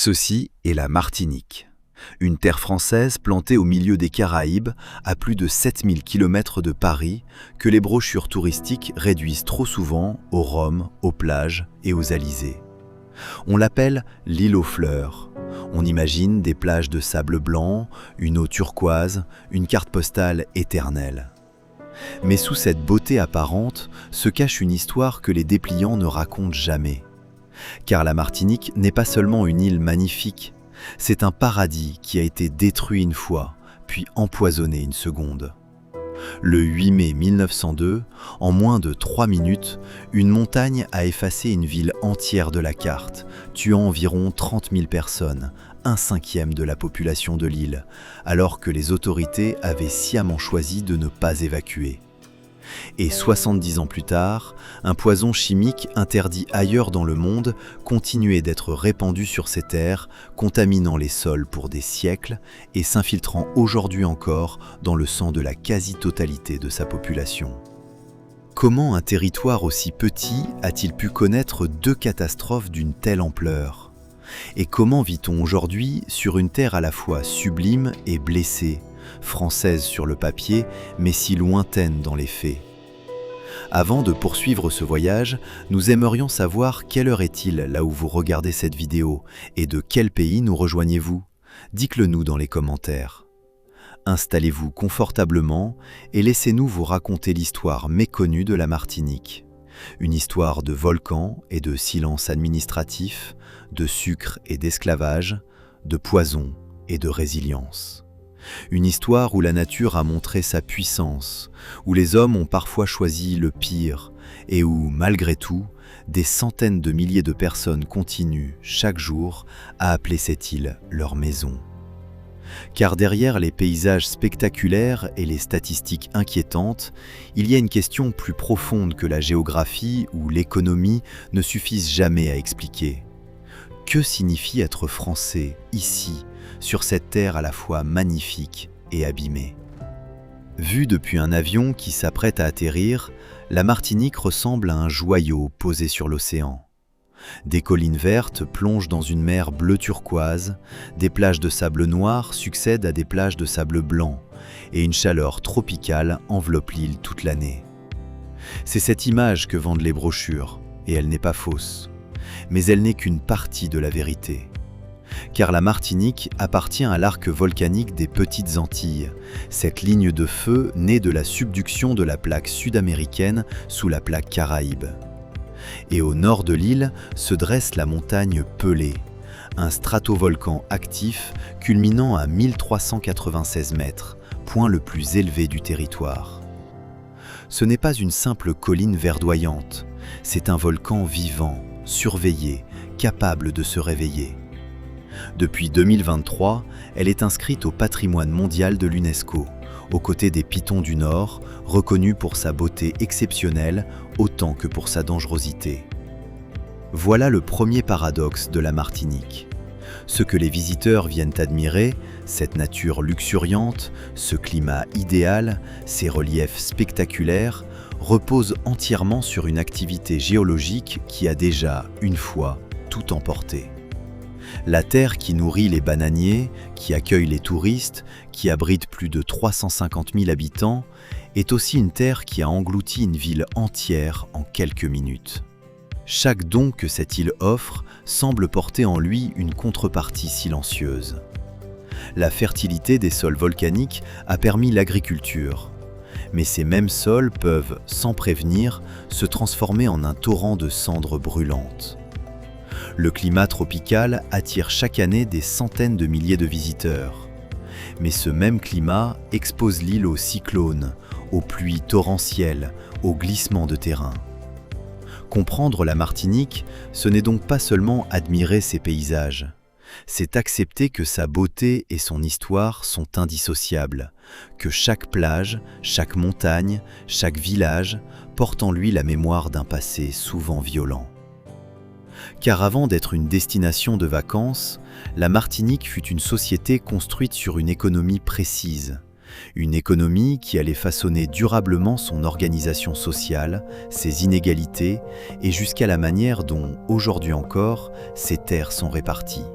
Ceci est la Martinique, une terre française plantée au milieu des Caraïbes, à plus de 7000 km de Paris, que les brochures touristiques réduisent trop souvent au rhum, aux plages et aux alizés. On l'appelle l'île aux fleurs. On imagine des plages de sable blanc, une eau turquoise, une carte postale éternelle. Mais sous cette beauté apparente se cache une histoire que les dépliants ne racontent jamais. Car la Martinique n'est pas seulement une île magnifique, c'est un paradis qui a été détruit une fois, puis empoisonné une seconde. Le 8 mai 1902, en moins de 3 minutes, une montagne a effacé une ville entière de la carte, tuant environ 30 000 personnes, un cinquième de la population de l'île, alors que les autorités avaient sciemment choisi de ne pas évacuer. Et 70 ans plus tard, un poison chimique interdit ailleurs dans le monde continuait d'être répandu sur ces terres, contaminant les sols pour des siècles et s'infiltrant aujourd'hui encore dans le sang de la quasi-totalité de sa population. Comment un territoire aussi petit a-t-il pu connaître deux catastrophes d'une telle ampleur ? Et comment vit-on aujourd'hui sur une terre à la fois sublime et blessée, française sur le papier, mais si lointaine dans les faits? Avant de poursuivre ce voyage, nous aimerions savoir quelle heure est-il là où vous regardez cette vidéo et de quel pays nous rejoignez-vous? Dites-le nous dans les commentaires. Installez-vous confortablement et laissez-nous vous raconter l'histoire méconnue de la Martinique. Une histoire de volcans et de silence administratif, de sucre et d'esclavage, de poison et de résilience. Une histoire où la nature a montré sa puissance, où les hommes ont parfois choisi le pire et où, malgré tout, des centaines de milliers de personnes continuent, chaque jour, à appeler cette île leur maison. Car derrière les paysages spectaculaires et les statistiques inquiétantes, il y a une question plus profonde que la géographie ou l'économie ne suffisent jamais à expliquer. Que signifie être français, ici, sur cette terre à la fois magnifique et abîmée? Vue depuis un avion qui s'apprête à atterrir, la Martinique ressemble à un joyau posé sur l'océan. Des collines vertes plongent dans une mer bleu turquoise, des plages de sable noir succèdent à des plages de sable blanc, et une chaleur tropicale enveloppe l'île toute l'année. C'est cette image que vendent les brochures, et elle n'est pas fausse. Mais elle n'est qu'une partie de la vérité. Car la Martinique appartient à l'arc volcanique des Petites Antilles, cette ligne de feu née de la subduction de la plaque sud-américaine sous la plaque Caraïbe. Et au nord de l'île se dresse la montagne Pelée, un stratovolcan actif culminant à 1396 mètres, point le plus élevé du territoire. Ce n'est pas une simple colline verdoyante, c'est un volcan vivant, surveillé, capable de se réveiller. Depuis 2023, elle est inscrite au patrimoine mondial de l'UNESCO, aux côtés des Pitons du Nord, reconnus pour sa beauté exceptionnelle autant que pour sa dangerosité. Voilà le premier paradoxe de la Martinique. Ce que les visiteurs viennent admirer, cette nature luxuriante, ce climat idéal, ces reliefs spectaculaires, repose entièrement sur une activité géologique qui a déjà, une fois, tout emporté. La terre qui nourrit les bananiers, qui accueille les touristes, qui abrite plus de 350 000 habitants, est aussi une terre qui a englouti une ville entière en quelques minutes. Chaque don que cette île offre semble porter en lui une contrepartie silencieuse. La fertilité des sols volcaniques a permis l'agriculture. Mais ces mêmes sols peuvent, sans prévenir, se transformer en un torrent de cendres brûlantes. Le climat tropical attire chaque année des centaines de milliers de visiteurs. Mais ce même climat expose l'île aux cyclones, aux pluies torrentielles, aux glissements de terrain. Comprendre la Martinique, ce n'est donc pas seulement admirer ses paysages. C'est accepter que sa beauté et son histoire sont indissociables, que chaque plage, chaque montagne, chaque village porte en lui la mémoire d'un passé souvent violent. Car avant d'être une destination de vacances, la Martinique fut une société construite sur une économie précise. Une économie qui allait façonner durablement son organisation sociale, ses inégalités et jusqu'à la manière dont, aujourd'hui encore, ses terres sont réparties.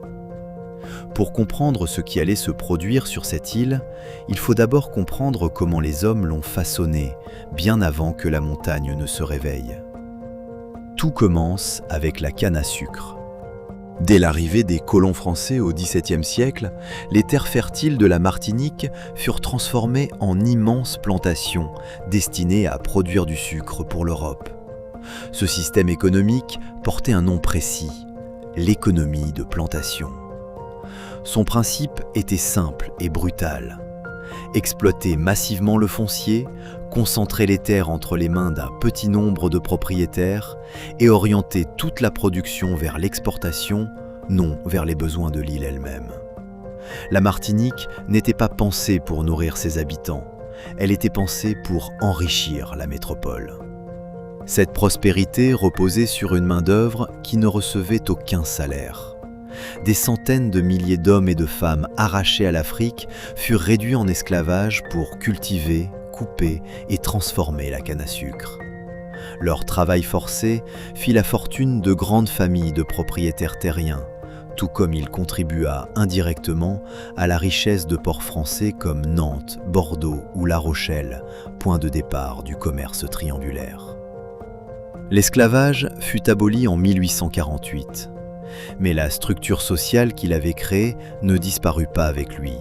Pour comprendre ce qui allait se produire sur cette île, il faut d'abord comprendre comment les hommes l'ont façonnée, bien avant que la montagne ne se réveille. Tout commence avec la canne à sucre. Dès l'arrivée des colons français au XVIIe siècle, les terres fertiles de la Martinique furent transformées en immenses plantations destinées à produire du sucre pour l'Europe. Ce système économique portait un nom précis, l'économie de plantation. Son principe était simple et brutal. Exploiter massivement le foncier, concentrer les terres entre les mains d'un petit nombre de propriétaires et orienter toute la production vers l'exportation, non vers les besoins de l'île elle-même. La Martinique n'était pas pensée pour nourrir ses habitants, elle était pensée pour enrichir la métropole. Cette prospérité reposait sur une main-d'œuvre qui ne recevait aucun salaire. Des centaines de milliers d'hommes et de femmes arrachés à l'Afrique furent réduits en esclavage pour cultiver, couper et transformer la canne à sucre. Leur travail forcé fit la fortune de grandes familles de propriétaires terriens, tout comme il contribua indirectement à la richesse de ports français comme Nantes, Bordeaux ou La Rochelle, point de départ du commerce triangulaire. L'esclavage fut aboli en 1848. Mais la structure sociale qu'il avait créée ne disparut pas avec lui.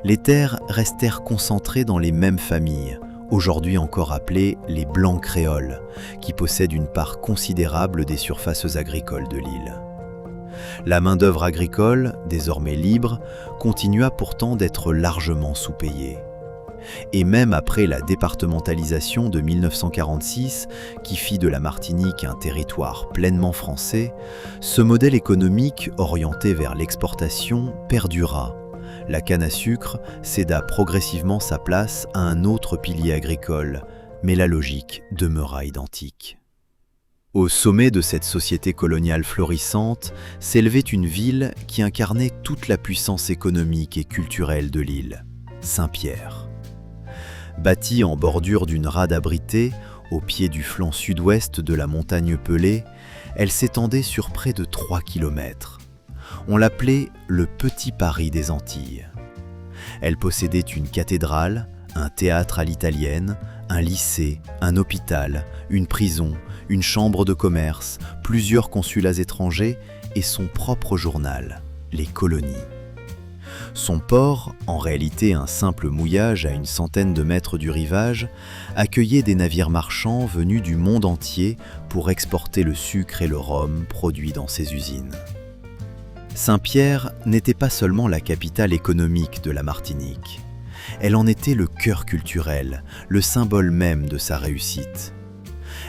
Les terres restèrent concentrées dans les mêmes familles, aujourd'hui encore appelées les Blancs créoles, qui possèdent une part considérable des surfaces agricoles de l'île. La main-d'œuvre agricole, désormais libre, continua pourtant d'être largement sous-payée. Et même après la départementalisation de 1946, qui fit de la Martinique un territoire pleinement français, ce modèle économique orienté vers l'exportation perdura. La canne à sucre céda progressivement sa place à un autre pilier agricole, mais la logique demeura identique. Au sommet de cette société coloniale florissante s'élevait une ville qui incarnait toute la puissance économique et culturelle de l'île, Saint-Pierre. Bâtie en bordure d'une rade abritée, au pied du flanc sud-ouest de la montagne Pelée, elle s'étendait sur près de 3 kilomètres. On l'appelait le Petit Paris des Antilles. Elle possédait une cathédrale, un théâtre à l'italienne, un lycée, un hôpital, une prison, une chambre de commerce, plusieurs consulats étrangers et son propre journal, Les Colonies. Son port, en réalité un simple mouillage à une centaine de mètres du rivage, accueillait des navires marchands venus du monde entier pour exporter le sucre et le rhum produits dans ses usines. Saint-Pierre n'était pas seulement la capitale économique de la Martinique. Elle en était le cœur culturel, le symbole même de sa réussite.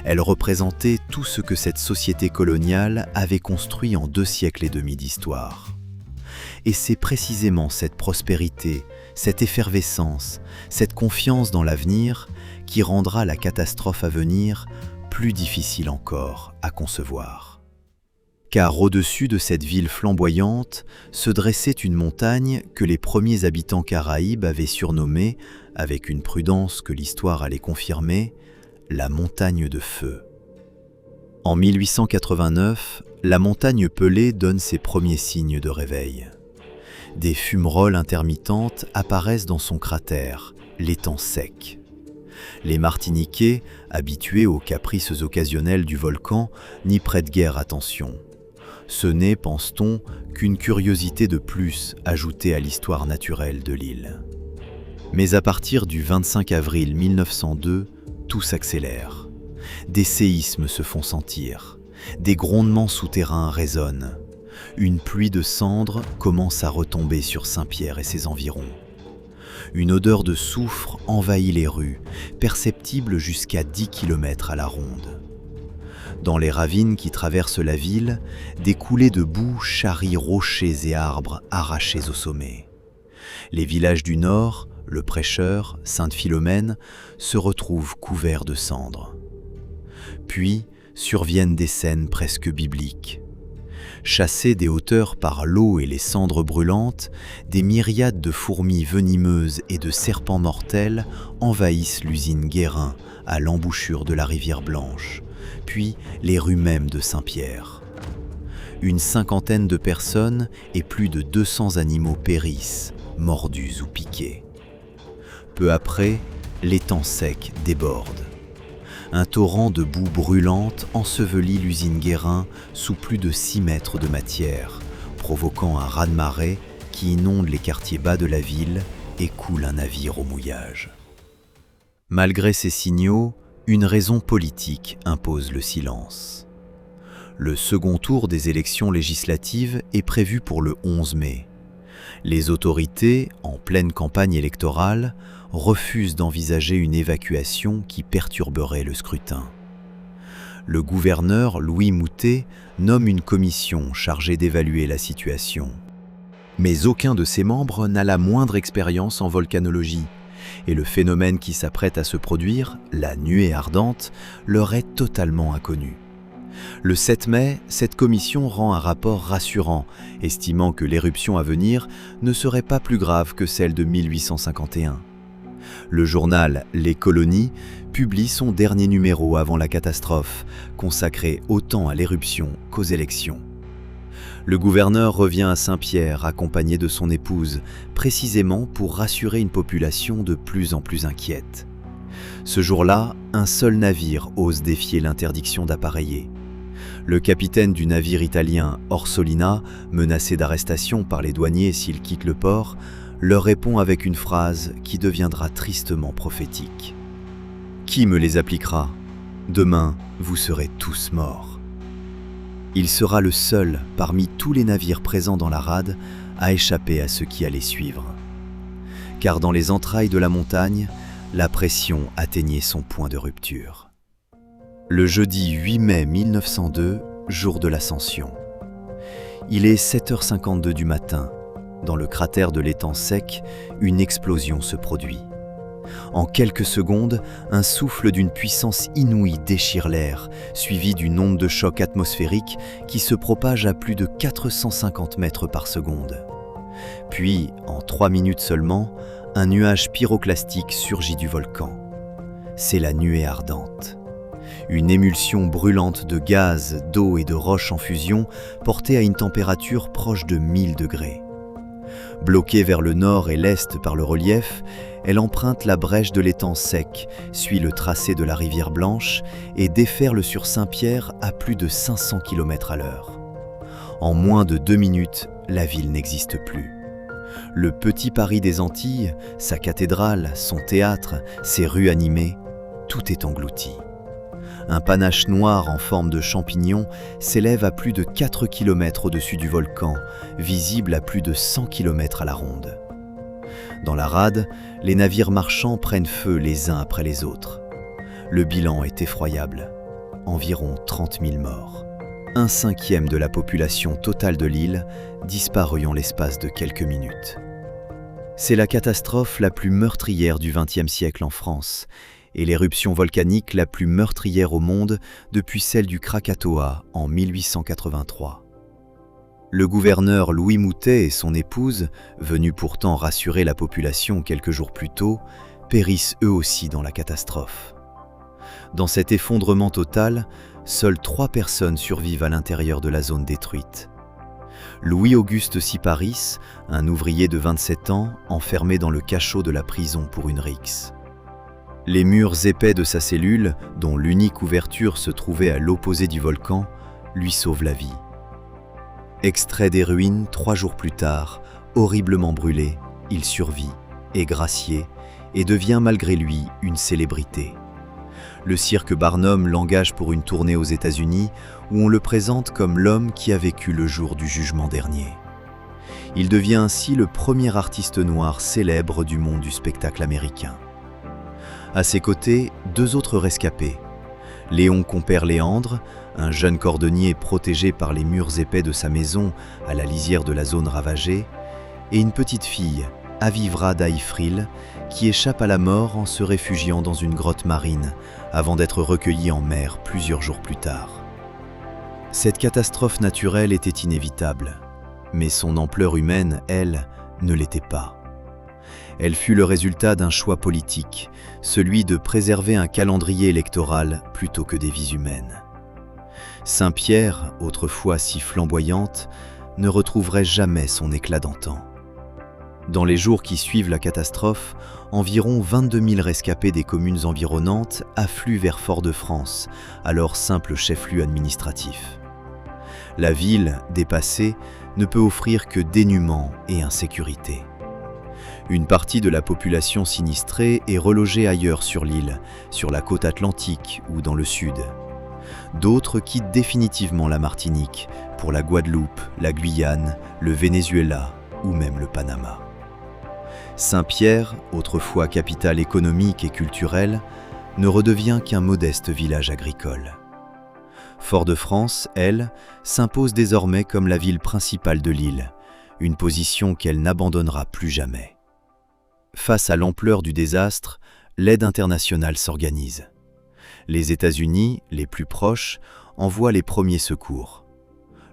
Elle représentait tout ce que cette société coloniale avait construit en 2 siècles et demi d'histoire. Et c'est précisément cette prospérité, cette effervescence, cette confiance dans l'avenir qui rendra la catastrophe à venir plus difficile encore à concevoir. Car au-dessus de cette ville flamboyante se dressait une montagne que les premiers habitants caraïbes avaient surnommée, avec une prudence que l'histoire allait confirmer, la montagne de feu. En 1889, la montagne Pelée donne ses premiers signes de réveil. Des fumerolles intermittentes apparaissent dans son cratère, l'étang sec. Les Martiniquais, habitués aux caprices occasionnels du volcan, n'y prêtent guère attention. Ce n'est, pense-t-on, qu'une curiosité de plus ajoutée à l'histoire naturelle de l'île. Mais à partir du 25 avril 1902, tout s'accélère. Des séismes se font sentir, des grondements souterrains résonnent. Une pluie de cendres commence à retomber sur Saint-Pierre et ses environs. Une odeur de soufre envahit les rues, perceptible jusqu'à 10 km à la ronde. Dans les ravines qui traversent la ville, des coulées de boue charrient rochers et arbres arrachés au sommet. Les villages du nord, Le Prêcheur, Sainte-Philomène, se retrouvent couverts de cendres. Puis surviennent des scènes presque bibliques. Chassés des hauteurs par l'eau et les cendres brûlantes, des myriades de fourmis venimeuses et de serpents mortels envahissent l'usine Guérin à l'embouchure de la rivière Blanche, puis les rues mêmes de Saint-Pierre. Une cinquantaine de personnes et plus de 200 animaux périssent, mordus ou piqués. Peu après, l'étang sec déborde. Un torrent de boue brûlante ensevelit l'usine Guérin sous plus de 6 mètres de matière, provoquant un raz-de-marée qui inonde les quartiers bas de la ville et coule un navire au mouillage. Malgré ces signaux, une raison politique impose le silence. Le second tour des élections législatives est prévu pour le 11 mai. Les autorités, en pleine campagne électorale, refusent d'envisager une évacuation qui perturberait le scrutin. Le gouverneur Louis Moutet nomme une commission chargée d'évaluer la situation. Mais aucun de ses membres n'a la moindre expérience en volcanologie, et le phénomène qui s'apprête à se produire, la nuée ardente, leur est totalement inconnu. Le 7 mai, cette commission rend un rapport rassurant, estimant que l'éruption à venir ne serait pas plus grave que celle de 1851. Le journal Les Colonies publie son dernier numéro avant la catastrophe, consacré autant à l'éruption qu'aux élections. Le gouverneur revient à Saint-Pierre accompagné de son épouse, précisément pour rassurer une population de plus en plus inquiète. Ce jour-là, un seul navire ose défier l'interdiction d'appareiller. Le capitaine du navire italien Orsolina, menacé d'arrestation par les douaniers s'il quitte le port, leur répond avec une phrase qui deviendra tristement prophétique. « Qui me les appliquera ? Demain, vous serez tous morts. » Il sera le seul parmi tous les navires présents dans la rade à échapper à ce qui allait suivre. Car dans les entrailles de la montagne, la pression atteignait son point de rupture. Le jeudi 8 mai 1902, jour de l'Ascension. Il est 7h52 du matin. Dans le cratère de l'étang sec, une explosion se produit. En quelques secondes, un souffle d'une puissance inouïe déchire l'air, suivi d'une onde de choc atmosphérique qui se propage à plus de 450 mètres par seconde. Puis, en 3 minutes seulement, un nuage pyroclastique surgit du volcan. C'est la nuée ardente. Une émulsion brûlante de gaz, d'eau et de roches en fusion portée à une température proche de 1000 degrés. Bloquée vers le nord et l'est par le relief, elle emprunte la brèche de l'étang sec, suit le tracé de la rivière Blanche et déferle sur Saint-Pierre à plus de 500 km/h. En moins de 2 minutes, la ville n'existe plus. Le petit Paris des Antilles, sa cathédrale, son théâtre, ses rues animées, tout est englouti. Un panache noir en forme de champignon s'élève à plus de 4 km au-dessus du volcan, visible à plus de 100 km à la ronde. Dans la rade, les navires marchands prennent feu les uns après les autres. Le bilan est effroyable, environ 30 000 morts. 1/5 de la population totale de l'île disparut en l'espace de quelques minutes. C'est la catastrophe la plus meurtrière du XXe siècle en France, et l'éruption volcanique la plus meurtrière au monde depuis celle du Krakatoa en 1883. Le gouverneur Louis Moutet et son épouse, venus pourtant rassurer la population quelques jours plus tôt, périssent eux aussi dans la catastrophe. Dans cet effondrement total, seules 3 personnes survivent à l'intérieur de la zone détruite. Louis-Auguste Siparis, un ouvrier de 27 ans, enfermé dans le cachot de la prison pour une rixe. Les murs épais de sa cellule, dont l'unique ouverture se trouvait à l'opposé du volcan, lui sauvent la vie. Extrait des ruines 3 jours plus tard, horriblement brûlé, il survit, est gracié et devient malgré lui une célébrité. Le cirque Barnum l'engage pour une tournée aux États-Unis où on le présente comme l'homme qui a vécu le jour du jugement dernier. Il devient ainsi le premier artiste noir célèbre du monde du spectacle américain. À ses côtés, 2 autres rescapés. Léon Compère-Léandre, un jeune cordonnier protégé par les murs épais de sa maison à la lisière de la zone ravagée, et une petite fille, Avivra Daïfril, qui échappe à la mort en se réfugiant dans une grotte marine avant d'être recueillie en mer plusieurs jours plus tard. Cette catastrophe naturelle était inévitable, mais son ampleur humaine, elle, ne l'était pas. Elle fut le résultat d'un choix politique, celui de préserver un calendrier électoral plutôt que des vies humaines. Saint-Pierre, autrefois si flamboyante, ne retrouverait jamais son éclat d'antan. Dans les jours qui suivent la catastrophe, environ 22 000 rescapés des communes environnantes affluent vers Fort-de-France, alors simple chef-lieu administratif. La ville, dépassée, ne peut offrir que dénuement et insécurité. Une partie de la population sinistrée est relogée ailleurs sur l'île, sur la côte atlantique ou dans le sud. D'autres quittent définitivement la Martinique pour la Guadeloupe, la Guyane, le Venezuela ou même le Panama. Saint-Pierre, autrefois capitale économique et culturelle, ne redevient qu'un modeste village agricole. Fort-de-France, elle, s'impose désormais comme la ville principale de l'île, une position qu'elle n'abandonnera plus jamais. Face à l'ampleur du désastre, l'aide internationale s'organise. Les États-Unis, les plus proches, envoient les premiers secours.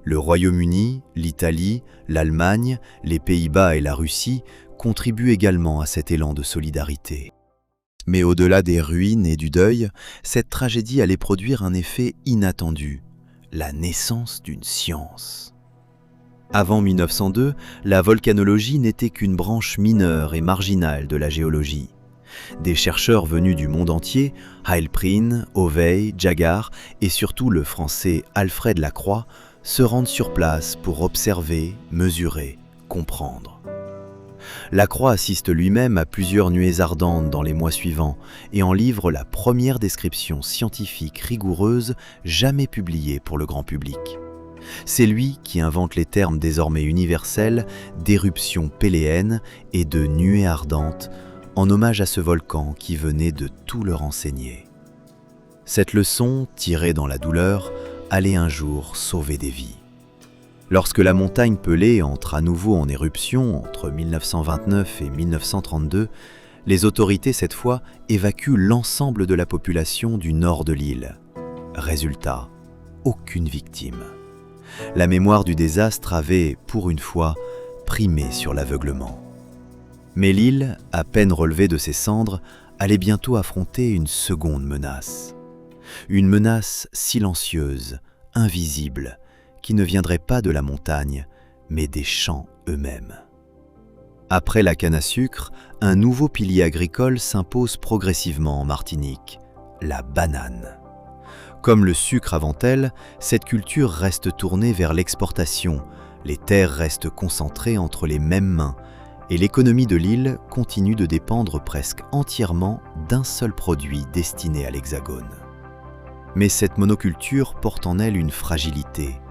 Le Royaume-Uni, l'Italie, l'Allemagne, les Pays-Bas et la Russie contribuent également à cet élan de solidarité. Mais au-delà des ruines et du deuil, cette tragédie allait produire un effet inattendu, la naissance d'une science. Avant 1902, la volcanologie n'était qu'une branche mineure et marginale de la géologie. Des chercheurs venus du monde entier, Heilprin, Ovey, Jaggard et surtout le français Alfred Lacroix, se rendent sur place pour observer, mesurer, comprendre. Lacroix assiste lui-même à plusieurs nuées ardentes dans les mois suivants et en livre la première description scientifique rigoureuse jamais publiée pour le grand public. C'est lui qui invente les termes désormais universels d'éruption péléenne et de nuée ardente en hommage à ce volcan qui venait de tout leur enseigner. Cette leçon, tirée dans la douleur, allait un jour sauver des vies. Lorsque la montagne Pelée entre à nouveau en éruption entre 1929 et 1932, les autorités cette fois évacuent l'ensemble de la population du nord de l'île. Résultat, aucune victime. La mémoire du désastre avait, pour une fois, primé sur l'aveuglement. Mais l'île, à peine relevée de ses cendres, allait bientôt affronter une seconde menace. Une menace silencieuse, invisible, qui ne viendrait pas de la montagne, mais des champs eux-mêmes. Après la canne à sucre, un nouveau pilier agricole s'impose progressivement en Martinique, la banane. Comme le sucre avant elle, cette culture reste tournée vers l'exportation, les terres restent concentrées entre les mêmes mains, et l'économie de l'île continue de dépendre presque entièrement d'un seul produit destiné à l'Hexagone. Mais cette monoculture porte en elle une fragilité.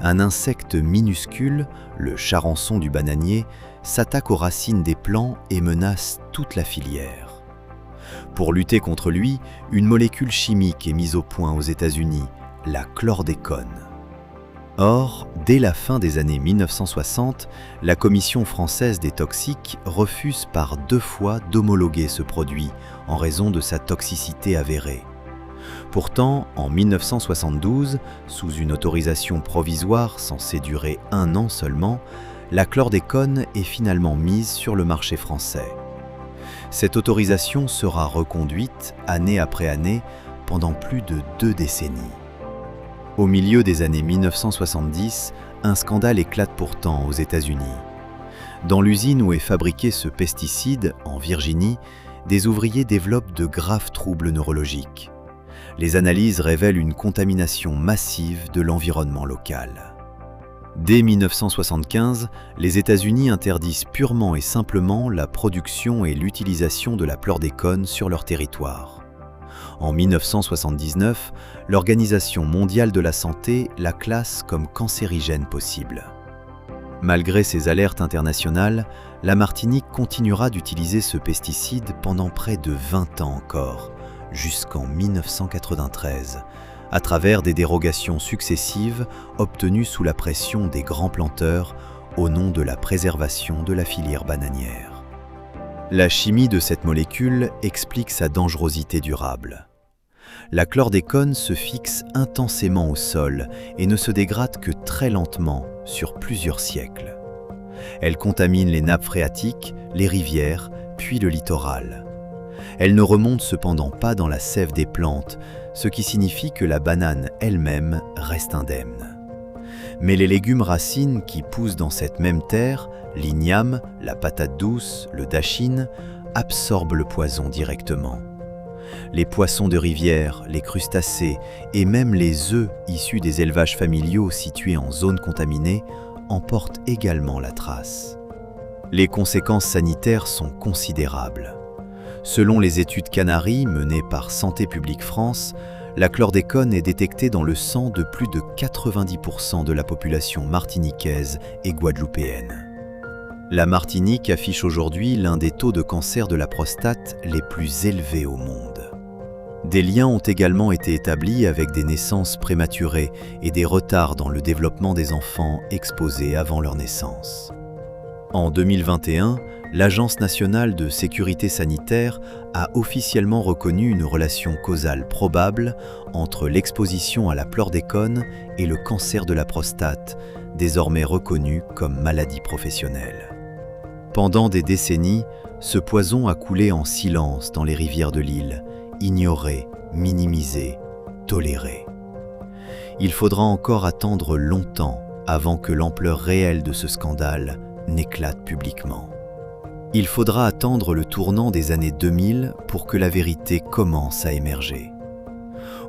Un insecte minuscule, le charançon du bananier, s'attaque aux racines des plants et menace toute la filière. Pour lutter contre lui, une molécule chimique est mise au point aux États-Unis, la chlordécone. Or, dès la fin des années 1960, la Commission française des toxiques refuse par 2 fois d'homologuer ce produit en raison de sa toxicité avérée. Pourtant, en 1972, sous une autorisation provisoire censée durer 1 an seulement, la chlordécone est finalement mise sur le marché français. Cette autorisation sera reconduite année après année pendant plus de 2 décennies. Au milieu des années 1970, un scandale éclate pourtant aux États-Unis. Dans l'usine où est fabriqué ce pesticide, en Virginie, des ouvriers développent de graves troubles neurologiques. Les analyses révèlent une contamination massive de l'environnement local. Dès 1975, les États-Unis interdisent purement et simplement la production et l'utilisation de la chlordécone sur leur territoire. En 1979, l'Organisation mondiale de la santé la classe comme cancérigène possible. Malgré ces alertes internationales, la Martinique continuera d'utiliser ce pesticide pendant près de 20 ans encore, jusqu'en 1993, à travers des dérogations successives obtenues sous la pression des grands planteurs au nom de la préservation de la filière bananière. La chimie de cette molécule explique sa dangerosité durable. La chlordécone se fixe intensément au sol et ne se dégrade que très lentement sur plusieurs siècles. Elle contamine les nappes phréatiques, les rivières, puis le littoral. Elle ne remonte cependant pas dans la sève des plantes, ce qui signifie que la banane elle-même reste indemne. Mais les légumes racines qui poussent dans cette même terre, l'igname, la patate douce, le dachine, absorbent le poison directement. Les poissons de rivière, les crustacés et même les œufs issus des élevages familiaux situés en zone contaminée emportent également la trace. Les conséquences sanitaires sont considérables. Selon les études Canaries menées par Santé publique France, la chlordécone est détectée dans le sang de plus de 90% de la population martiniquaise et guadeloupéenne. La Martinique affiche aujourd'hui l'un des taux de cancer de la prostate les plus élevés au monde. Des liens ont également été établis avec des naissances prématurées et des retards dans le développement des enfants exposés avant leur naissance. En 2021, l'Agence nationale de sécurité sanitaire a officiellement reconnu une relation causale probable entre l'exposition à la chlordécone et le cancer de la prostate, désormais reconnu comme maladie professionnelle. Pendant des décennies, ce poison a coulé en silence dans les rivières de l'île, ignoré, minimisé, toléré. Il faudra encore attendre longtemps avant que l'ampleur réelle de ce scandale n'éclate publiquement. Il faudra attendre le tournant des années 2000 pour que la vérité commence à émerger.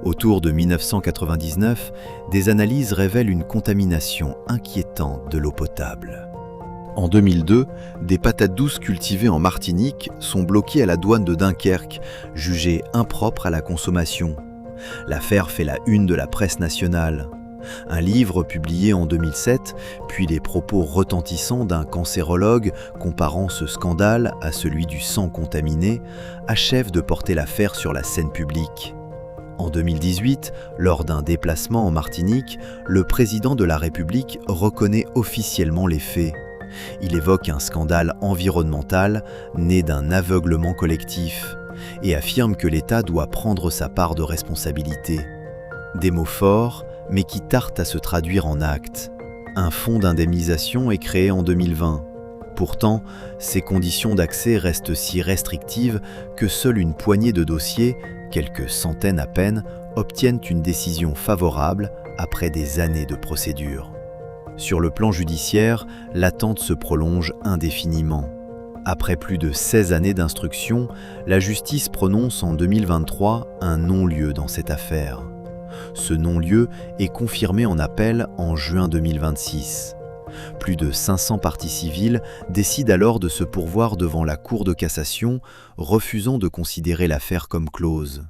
Autour de 1999, des analyses révèlent une contamination inquiétante de l'eau potable. En 2002, des patates douces cultivées en Martinique sont bloquées à la douane de Dunkerque, jugées impropres à la consommation. L'affaire fait la une de la presse nationale. Un livre publié en 2007, puis les propos retentissants d'un cancérologue comparant ce scandale à celui du sang contaminé, achèvent de porter l'affaire sur la scène publique. En 2018, lors d'un déplacement en Martinique, le président de la République reconnaît officiellement les faits. Il évoque un scandale environnemental né d'un aveuglement collectif et affirme que l'État doit prendre sa part de responsabilité. Des mots forts, mais qui tardent à se traduire en actes. Un fonds d'indemnisation est créé en 2020. Pourtant, ces conditions d'accès restent si restrictives que seule une poignée de dossiers, quelques centaines à peine, obtiennent une décision favorable après des années de procédure. Sur le plan judiciaire, l'attente se prolonge indéfiniment. Après plus de 16 années d'instruction, la justice prononce en 2023 un non-lieu dans cette affaire. Ce non-lieu est confirmé en appel en juin 2026. Plus de 500 parties civiles décident alors de se pourvoir devant la Cour de cassation, refusant de considérer l'affaire comme close.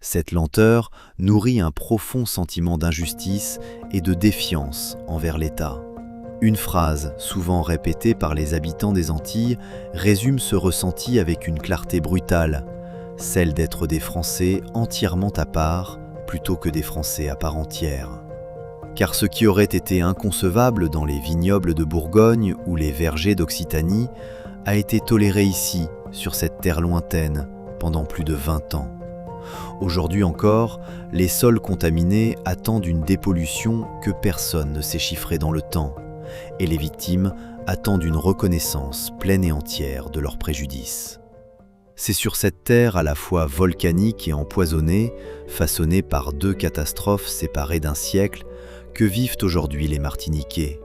Cette lenteur nourrit un profond sentiment d'injustice et de défiance envers l'État. Une phrase, souvent répétée par les habitants des Antilles, résume ce ressenti avec une clarté brutale, celle d'être des Français entièrement à part, plutôt que des Français à part entière. Car ce qui aurait été inconcevable dans les vignobles de Bourgogne ou les vergers d'Occitanie a été toléré ici, sur cette terre lointaine, pendant plus de 20 ans. Aujourd'hui encore, les sols contaminés attendent une dépollution que personne ne sait chiffrer dans le temps, et les victimes attendent une reconnaissance pleine et entière de leurs préjudices. C'est sur cette terre à la fois volcanique et empoisonnée, façonnée par deux catastrophes séparées d'un siècle, que vivent aujourd'hui les Martiniquais.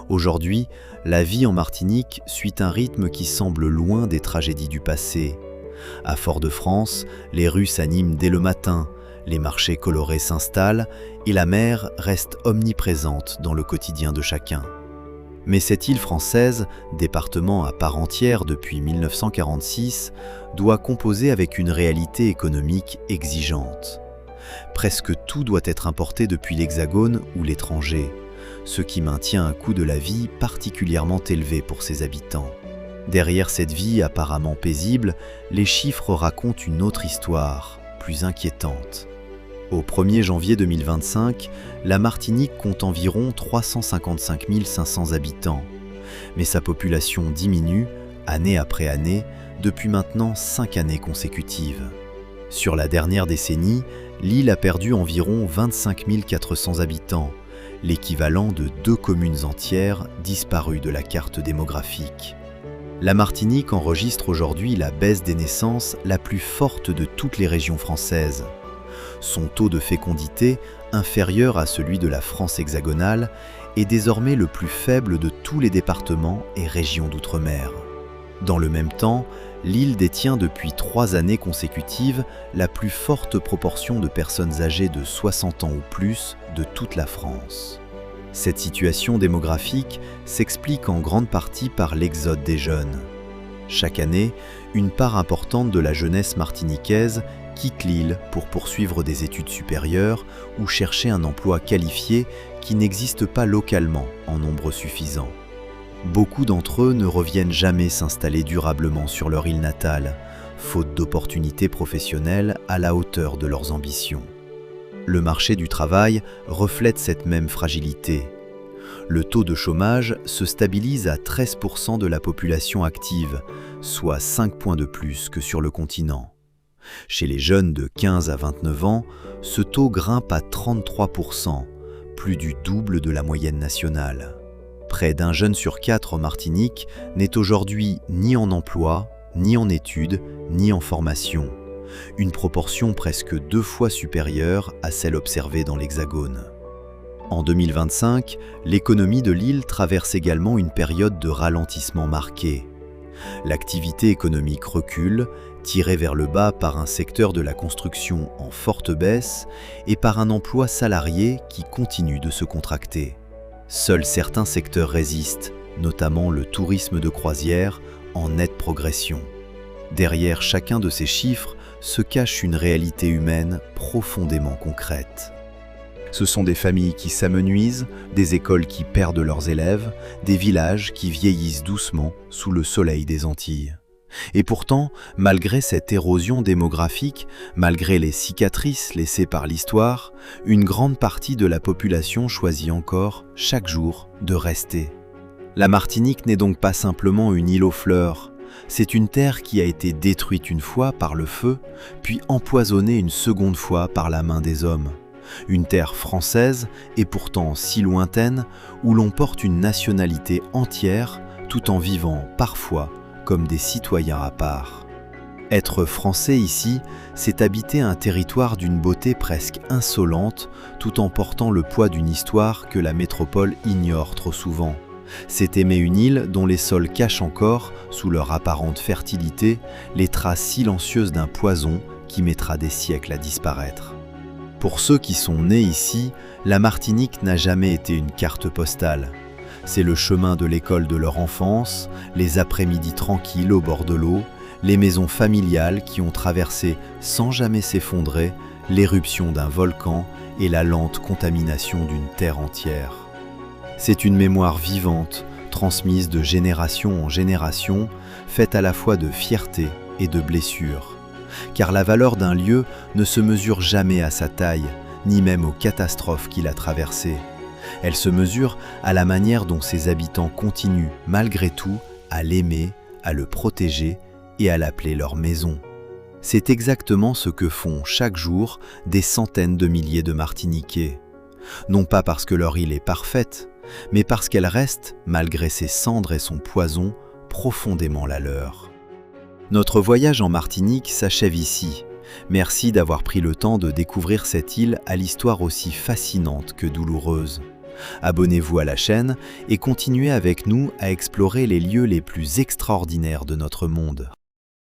Aujourd'hui, la vie en Martinique suit un rythme qui semble loin des tragédies du passé. À Fort-de-France, les rues s'animent dès le matin, les marchés colorés s'installent et la mer reste omniprésente dans le quotidien de chacun. Mais cette île française, département à part entière depuis 1946, doit composer avec une réalité économique exigeante. Presque tout doit être importé depuis l'Hexagone ou l'étranger, ce qui maintient un coût de la vie particulièrement élevé pour ses habitants. Derrière cette vie apparemment paisible, les chiffres racontent une autre histoire, plus inquiétante. Au 1er janvier 2025, la Martinique compte environ 355 500 habitants, mais sa population diminue, année après année, depuis maintenant 5 années consécutives. Sur la dernière décennie, l'île a perdu environ 25 400 habitants, l'équivalent de 2 communes entières disparues de la carte démographique. La Martinique enregistre aujourd'hui la baisse des naissances la plus forte de toutes les régions françaises. Son taux de fécondité, inférieur à celui de la France hexagonale, est désormais le plus faible de tous les départements et régions d'outre-mer. Dans le même temps, l'île détient depuis 3 années consécutives la plus forte proportion de personnes âgées de 60 ans ou plus de toute la France. Cette situation démographique s'explique en grande partie par l'exode des jeunes. Chaque année, une part importante de la jeunesse martiniquaise quitte l'île pour poursuivre des études supérieures ou chercher un emploi qualifié qui n'existe pas localement en nombre suffisant. Beaucoup d'entre eux ne reviennent jamais s'installer durablement sur leur île natale, faute d'opportunités professionnelles à la hauteur de leurs ambitions. Le marché du travail reflète cette même fragilité. Le taux de chômage se stabilise à 13% de la population active, soit 5 points de plus que sur le continent. Chez les jeunes de 15 à 29 ans, ce taux grimpe à 33%, plus du double de la moyenne nationale. Près d'un jeune sur 4 en Martinique n'est aujourd'hui ni en emploi, ni en études, ni en formation. Une proportion presque 2 fois supérieure à celle observée dans l'Hexagone. En 2025, l'économie de l'île traverse également une période de ralentissement marqué. L'activité économique recule, tirée vers le bas par un secteur de la construction en forte baisse et par un emploi salarié qui continue de se contracter. Seuls certains secteurs résistent, notamment le tourisme de croisière, en nette progression. Derrière chacun de ces chiffres se cache une réalité humaine profondément concrète. Ce sont des familles qui s'amenuisent, des écoles qui perdent leurs élèves, des villages qui vieillissent doucement sous le soleil des Antilles. Et pourtant, malgré cette érosion démographique, malgré les cicatrices laissées par l'histoire, une grande partie de la population choisit encore, chaque jour, de rester. La Martinique n'est donc pas simplement une île aux fleurs. C'est une terre qui a été détruite une fois par le feu, puis empoisonnée une seconde fois par la main des hommes. Une terre française et pourtant si lointaine, où l'on porte une nationalité entière, tout en vivant parfois comme des citoyens à part. Être français ici, c'est habiter un territoire d'une beauté presque insolente, tout en portant le poids d'une histoire que la métropole ignore trop souvent. C'est aimer une île dont les sols cachent encore, sous leur apparente fertilité, les traces silencieuses d'un poison qui mettra des siècles à disparaître. Pour ceux qui sont nés ici, la Martinique n'a jamais été une carte postale. C'est le chemin de l'école de leur enfance, les après-midi tranquilles au bord de l'eau, les maisons familiales qui ont traversé sans jamais s'effondrer l'éruption d'un volcan et la lente contamination d'une terre entière. C'est une mémoire vivante, transmise de génération en génération, faite à la fois de fierté et de blessures. Car la valeur d'un lieu ne se mesure jamais à sa taille, ni même aux catastrophes qu'il a traversées. Elle se mesure à la manière dont ses habitants continuent, malgré tout, à l'aimer, à le protéger et à l'appeler leur maison. C'est exactement ce que font chaque jour des centaines de milliers de Martiniquais. Non pas parce que leur île est parfaite, mais parce qu'elle reste, malgré ses cendres et son poison, profondément la leur. Notre voyage en Martinique s'achève ici. Merci d'avoir pris le temps de découvrir cette île à l'histoire aussi fascinante que douloureuse. Abonnez-vous à la chaîne et continuez avec nous à explorer les lieux les plus extraordinaires de notre monde.